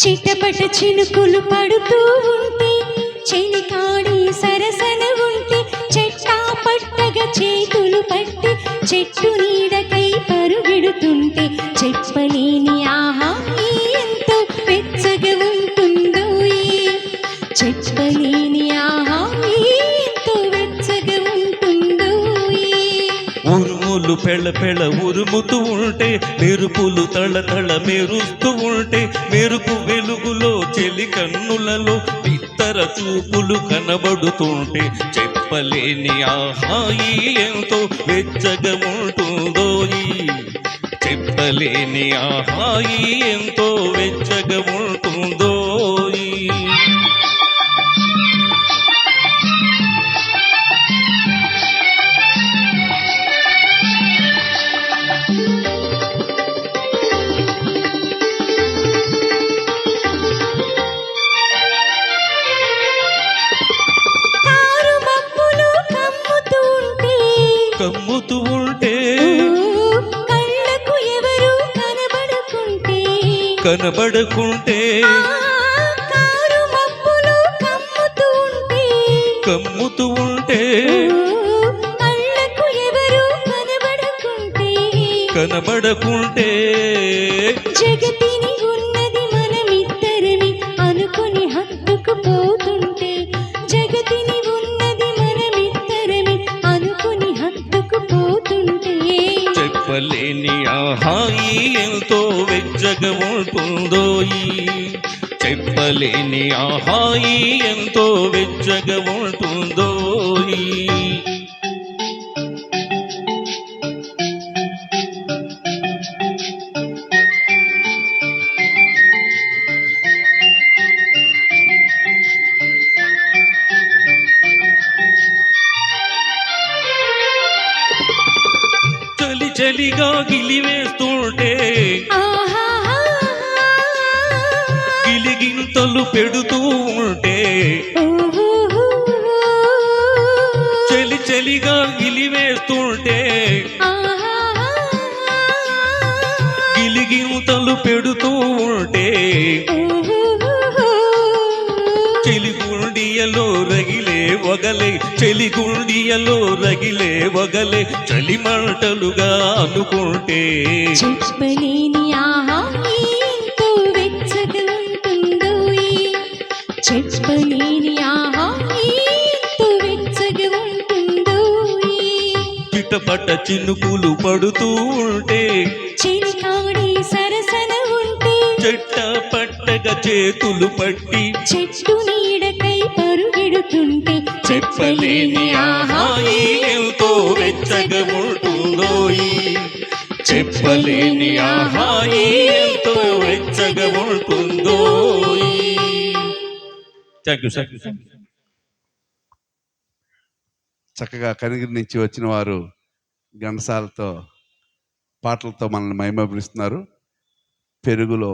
చిటపట చినుకులు పడుతూ ఉంటే చెలికాడి సరసన ఉంటే చెట్టా పట్టగా చేతులు పట్టి చెట్టు నీడకై పరుగెడుతుంటే చెప్పలేని ఆహా ఎంతో వెచ్చగా ఉంటుందో చెప్పలేని ఆహా ఎంతో వెచ్చగా ఉంటుందో. ఉరుములు పెళ్ళ పెళ్ళ ఉరుముతూ ఉంటే మెరుపులు తళ తళ మెరుస్తూ ఉంటే మెరుపు వెలుగులో చెలి కన్నులలో ఇతర చూపులు కనబడుతుంటే చెప్పలేని ఆహాయి ఎంతో వెచ్చగా ఉంటుందో చెప్పలేని ఆహాయి ఎంతో వెచ్చగా ఉంటుందో. కమ్ముతూ ఉంటే కళ్ళకు ఎవరు కనబడుకుంటే కారు మబ్బులు కమ్ముతూ ఉంటే కళ్ళకు ఎవరు కనబడుకుంటే జగతిని ఉన్నది మనమిద్దరని అనుకుని హత్తుకుపోతుంటే జగతిని ఉన్నది మనమిద్దరని అనుకుని హత్తుకుపోతుంటే చెప్పలేని ఆహాయి ఎంతో వెచ్చగా ఉంటుందో చెప్పలేని ఆహాయి ఎంతో వెచ్చగా ఉంటుందో. చలి చలిగా గిలివేస్తుంటే గిలిగింతలు పెడుతూ ఉంటే చలి చలిగా గిలివేస్తుంటే గిలిగింతలు పెడుతూ ఉంటే చెలిగుండియలో రగిలే వగలే చెలిగుండియలో రగిలే వగలే చలి మంటలుగా అనుకుంటే చెప్పలేని ఆహా ఎంతో వెచ్చగా ఉంటుందో చెప్పలేని ఆహా ఎంతో వెచ్చగా ఉంటుందో. చిటపట చినుకులు పడుతూ ఉంటే చెలికాడి సరసన ఉంటే చెట్ట పట్టగా చేతులు పట్టి చెట్టు నీడకై పరుగెడుతుంటే చెప్పలేని ఆహాయి ఎంతో వెచ్చగా ఉంటుందో చెప్పలేని ఆహాయి ఎంతో వెచ్చగా ఉంటుందో. Thank you sir. చక్కగా కనిగిరి నుంచి వచ్చిన వారు ఘంటసాలతో పాటలతో మనల్ని మైమరిస్తున్నారు. పెరుగులో